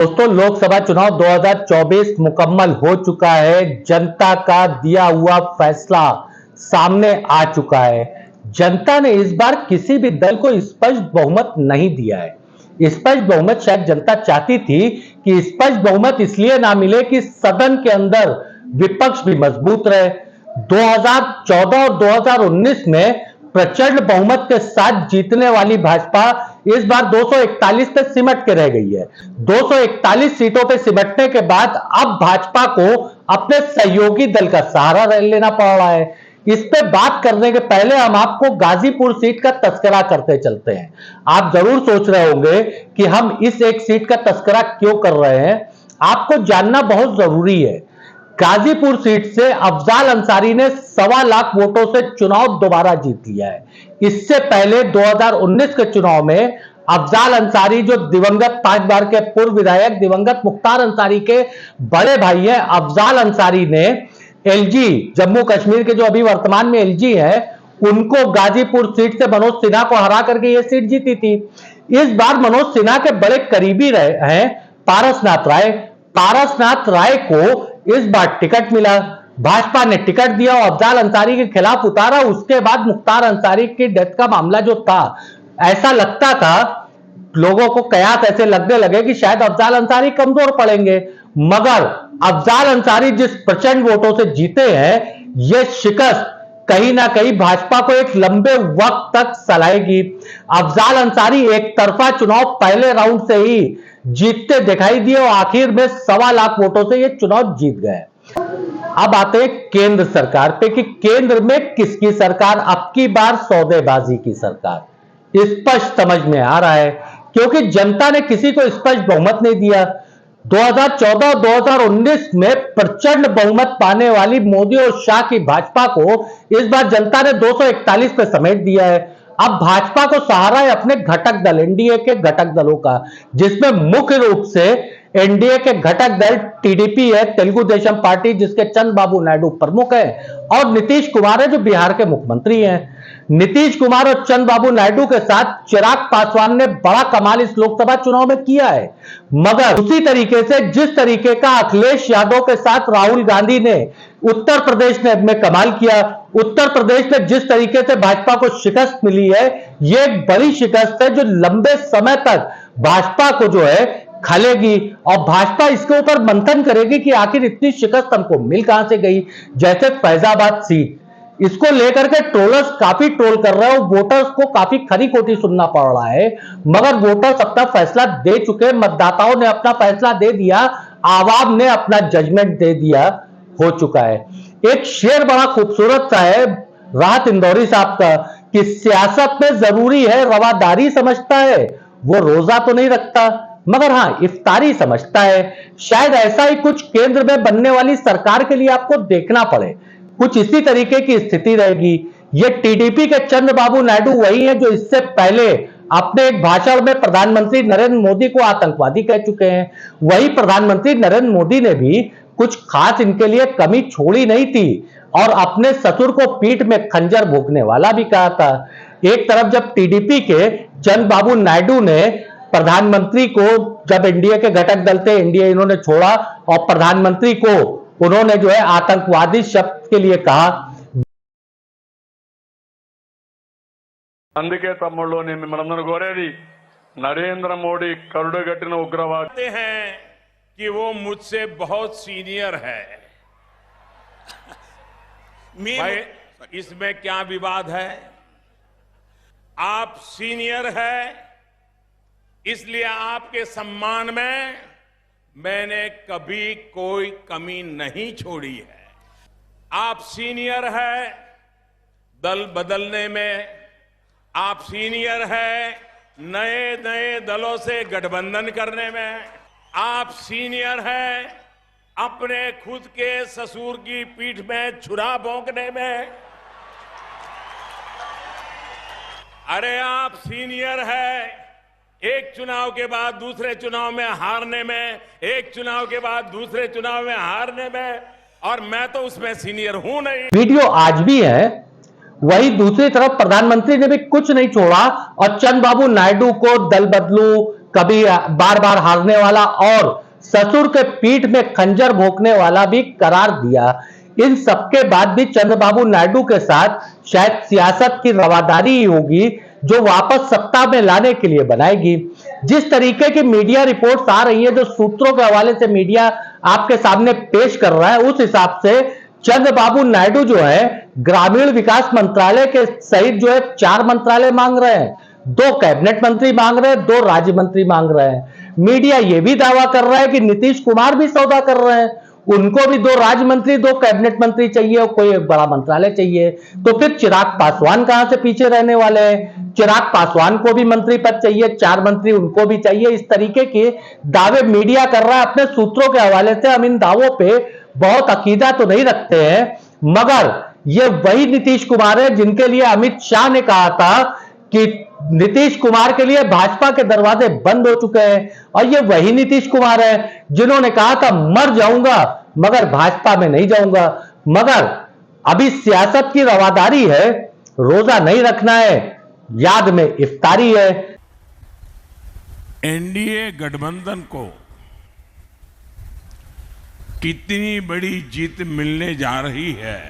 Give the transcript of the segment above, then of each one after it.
दोस्तों, लोकसभा चुनाव 2024 मुकम्मल हो चुका है। जनता का दिया हुआ फैसला सामने आ चुका है। जनता ने इस बार किसी भी दल को स्पष्ट बहुमत नहीं दिया है। स्पष्ट बहुमत शायद जनता चाहती थी कि स्पष्ट बहुमत इसलिए ना मिले कि सदन के अंदर विपक्ष भी मजबूत रहे। 2014 और 2019 में प्रचंड बहुमत के साथ जीतने वाली भाजपा इस बार 241 पे सिमट के रह गई है। 241 सीटों पे सिमटने के बाद अब भाजपा को अपने सहयोगी दल का सहारा लेना पड़ रहा है। इस पे बात करने के पहले हम आपको गाजीपुर सीट का तस्करा करते चलते हैं। आप जरूर सोच रहे होंगे कि हम इस एक सीट का तस्करा क्यों कर रहे हैं। आपको जानना बहुत जरूरी है। गाजीपुर सीट से अफजाल अंसारी ने 1.25 लाख वोटों से चुनाव दोबारा जीत लिया है। इससे पहले 2019 के चुनाव में अफजाल अंसारी, जो दिवंगत 5 बार के पूर्व विधायक दिवंगत मुख्तार अंसारी के बड़े भाई हैं, अफजाल अंसारी ने एलजी, जम्मू कश्मीर के जो अभी वर्तमान में एलजी है, उनको गाजीपुर सीट से मनोज सिन्हा को हरा करके यह सीट जीती थी। इस बार मनोज सिन्हा के बड़े करीबी रहे हैं पारसनाथ राय। पारसनाथ राय को इस बार टिकट मिला। भाजपा ने टिकट दिया और अफजाल अंसारी के खिलाफ उतारा। उसके बाद मुख्तार अंसारी की डेथ का मामला जो था, ऐसा लगता था, लोगों को कयास ऐसे लगने लगे कि शायद अफजाल अंसारी कमजोर पड़ेंगे। मगर अफजाल अंसारी जिस प्रचंड वोटों से जीते हैं, यह शिकस्त कहीं ना कहीं भाजपा को एक लंबे वक्त तक सलाएगी। अफजाल अंसारी एक तरफा चुनाव पहले राउंड से ही जीतते दिखाई दिए और आखिर में 1.25 लाख वोटों से यह चुनाव जीत गए। अब आते हैं केंद्र सरकार पे कि केंद्र में किसकी सरकार, अब की बार सौदेबाजी की सरकार। स्पष्ट समझ में आ रहा है क्योंकि जनता ने किसी को स्पष्ट बहुमत नहीं दिया। 2014 और 2019 में प्रचंड बहुमत पाने वाली मोदी और शाह की भाजपा को इस बार जनता ने 241 पे समेट दिया है। अब भाजपा को सहारा है अपने घटक दल, एनडीए के घटक दलों का, जिसमें मुख्य रूप से एनडीए के घटक दल टीडीपी है, तेलुगु देशम पार्टी, जिसके चंद्रबाबू नायडू प्रमुख है, और नीतीश कुमार है जो बिहार के मुख्यमंत्री हैं। नीतीश कुमार और चंद्रबाबू नायडू के साथ चिराग पासवान ने बड़ा कमाल इस लोकसभा चुनाव में किया है। मगर उसी तरीके से जिस तरीके का अखिलेश यादव के साथ राहुल गांधी ने उत्तर प्रदेश में कमाल किया, उत्तर प्रदेश में जिस तरीके से भाजपा को शिकस्त मिली है, यह एक बड़ी शिकस्त है जो लंबे समय तक भाजपा को जो है खलेगी। और भाजपा इसके ऊपर मंथन करेगी कि आखिर इतनी शिकस्त हमको मिल कहां से गई। जैसे फैजाबाद सीट, इसको लेकर के ट्रोलर्स काफी ट्रोल कर रहे हैं, वोटर्स को काफी खरी खोटी सुनना पड़ रहा है। मगर वोटर्स अपना फैसला दे चुके, मतदाताओं ने अपना फैसला दे दिया, आवाम ने अपना जजमेंट दे दिया, हो चुका है। एक शेर बड़ा खूबसूरत सा है राहत इंदौरी साहब का कि सियासत में जरूरी है रवादारी, समझता है वो रोजा तो नहीं रखता मगर हां इफ्तारी समझता है। शायद ऐसा ही कुछ केंद्र में बनने वाली सरकार के लिए आपको देखना पड़े। कुछ इसी तरीके की स्थिति रहेगी। ये टीडीपी के चंद्रबाबू नायडू वही है जो इससे पहले अपने एक भाषण में प्रधानमंत्री नरेंद्र मोदी को आतंकवादी कह चुके हैं। वही प्रधानमंत्री नरेंद्र मोदी ने भी कुछ खास इनके लिए कमी छोड़ी नहीं थी और अपने ससुर को पीठ में खंजर भोंकने वाला भी कहा था। एक तरफ जब टीडीपी के चंद्रबाबू नायडू ने प्रधानमंत्री को, जब एनडीए के घटक दल थे, एनडीए इन्होंने छोड़ा और प्रधानमंत्री को उन्होंने जो है आतंकवादी शब्द के लिए कहा। అందుకే తమ్ముళ్ళు నేను మిమ్మల్ని కోరేది नरेंद्र मोदी కరుడుగట్టిన ఉగ్రవాది हैं कि वो मुझसे बहुत सीनियर है। भाई इसमें क्या विवाद है? आप सीनियर है इसलिए आपके सम्मान में मैंने कभी कोई कमी नहीं छोड़ी है। आप सीनियर है दल बदलने में, आप सीनियर है नए नए दलों से गठबंधन करने में, आप सीनियर है अपने खुद के ससुर की पीठ में छुरा भोंकने में, अरे आप सीनियर है एक चुनाव के बाद दूसरे चुनाव में हारने में, एक चुनाव के बाद दूसरे चुनाव में हारने में, और मैं तो उसमें सीनियर हूं नहीं। वीडियो आज भी है। वही दूसरी तरफ प्रधानमंत्री ने भी कुछ नहीं छोड़ा और चंद्रबाबू नायडू को दल बदलू, कभी बार बार हारने वाला और ससुर के पीठ में खंजर भोंकने वाला भी करार दिया। इन सबके बाद भी चंद्रबाबू नायडू के साथ शायद सियासत की रवादारी ही होगी जो वापस सत्ता में लाने के लिए बनाएगी। जिस तरीके की मीडिया रिपोर्ट्स आ रही है, जो सूत्रों के हवाले से मीडिया आपके सामने पेश कर रहा है, उस हिसाब से चंद्रबाबू नायडू जो है ग्रामीण विकास मंत्रालय के सहित जो है 4 मंत्रालय मांग रहे हैं, 2 कैबिनेट मंत्री मांग रहे हैं, 2 राज्य मंत्री मांग रहे हैं। मीडिया यह भी दावा कर रहा है कि नीतीश कुमार भी सौदा कर रहे हैं, उनको भी 2 राज्य मंत्री, 2 कैबिनेट मंत्री चाहिए और कोई एक बड़ा मंत्रालय चाहिए। तो फिर चिराग पासवान कहां से पीछे रहने वाले हैं? चिराग पासवान को भी मंत्री पद चाहिए, 4 मंत्री उनको भी चाहिए। इस तरीके के दावे मीडिया कर रहा है अपने सूत्रों के हवाले से। हम इन दावों पे बहुत अकीदा तो नहीं रखते हैं, मगर ये वही नीतीश कुमार है जिनके लिए अमित शाह ने कहा था कि नीतीश कुमार के लिए भाजपा के दरवाजे बंद हो चुके हैं, और ये वही नीतीश कुमार है जिन्होंने कहा था मर जाऊंगा मगर भाजपा में नहीं जाऊंगा। मगर अभी सियासत की रवादारी है, रोजा नहीं रखना है, याद में इफ्तारी है। एनडीए गठबंधन को कितनी बड़ी जीत मिलने जा रही है,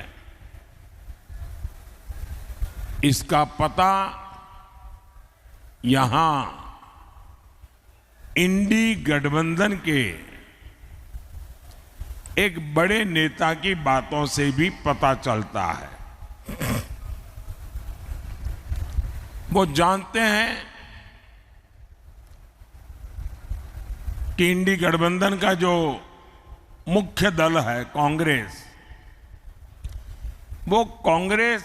इसका पता यहां इंडी गठबंधन के एक बड़े नेता की बातों से भी पता चलता है। वो जानते हैं कि इंडी गठबंधन का जो मुख्य दल है कांग्रेस, वो कांग्रेस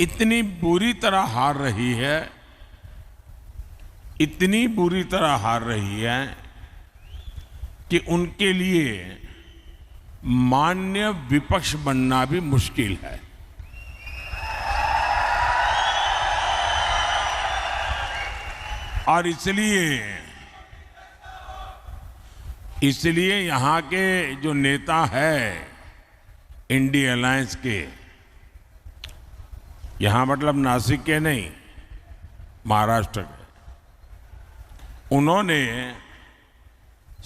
इतनी बुरी तरह हार रही है, इतनी बुरी तरह हार रही है कि उनके लिए मान्य विपक्ष बनना भी मुश्किल है। और इसलिए यहां के जो नेता है इंडी अलायंस के, यहां मतलब नासिक के नहीं, महाराष्ट्र के, उन्होंने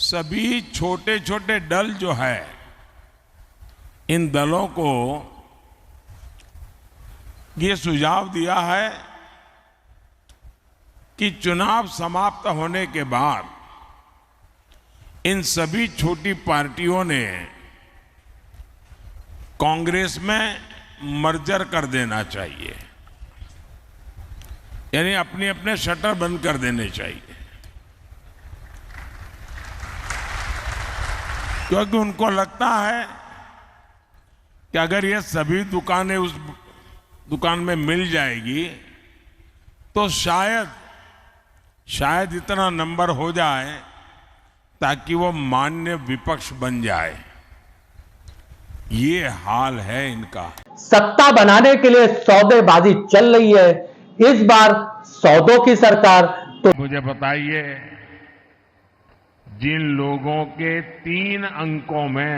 सभी छोटे छोटे दल जो है, इन दलों को ये सुझाव दिया है कि चुनाव समाप्त होने के बाद इन सभी छोटी पार्टियों ने कांग्रेस में मर्जर कर देना चाहिए, यानी अपने अपने शटर बंद कर देने चाहिए, क्योंकि उनको लगता है कि अगर ये सभी दुकानें उस दुकान में मिल जाएगी तो शायद इतना नंबर हो जाए ताकि वो मान्य विपक्ष बन जाए। ये हाल है इनका। सत्ता बनाने के लिए सौदेबाजी चल रही है, इस बार सौदों की सरकार। तो मुझे बताइए, जिन लोगों के 3 अंकों में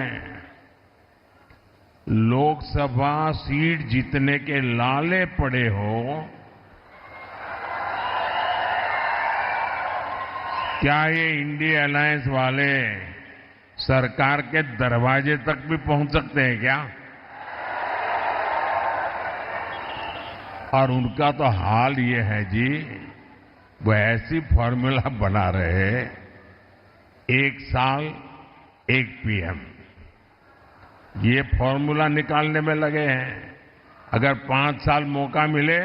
लोकसभा सीट जीतने के लाले पड़े हो, क्या ये इंडिया अलायंस वाले सरकार के दरवाजे तक भी पहुंच सकते हैं क्या? और उनका तो हाल ये है जी, वो ऐसी फॉर्मूला बना रहे, 1 साल 1 पीएम, ये फॉर्मूला निकालने में लगे हैं। अगर 5 साल मौका मिले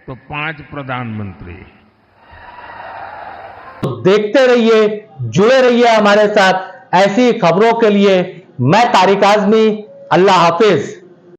तो 5 प्रधानमंत्री। तो देखते रहिए, जुड़े रहिए हमारे साथ ऐसी खबरों के लिए। मैं तारिक आजमी, अल्लाह हाफिज।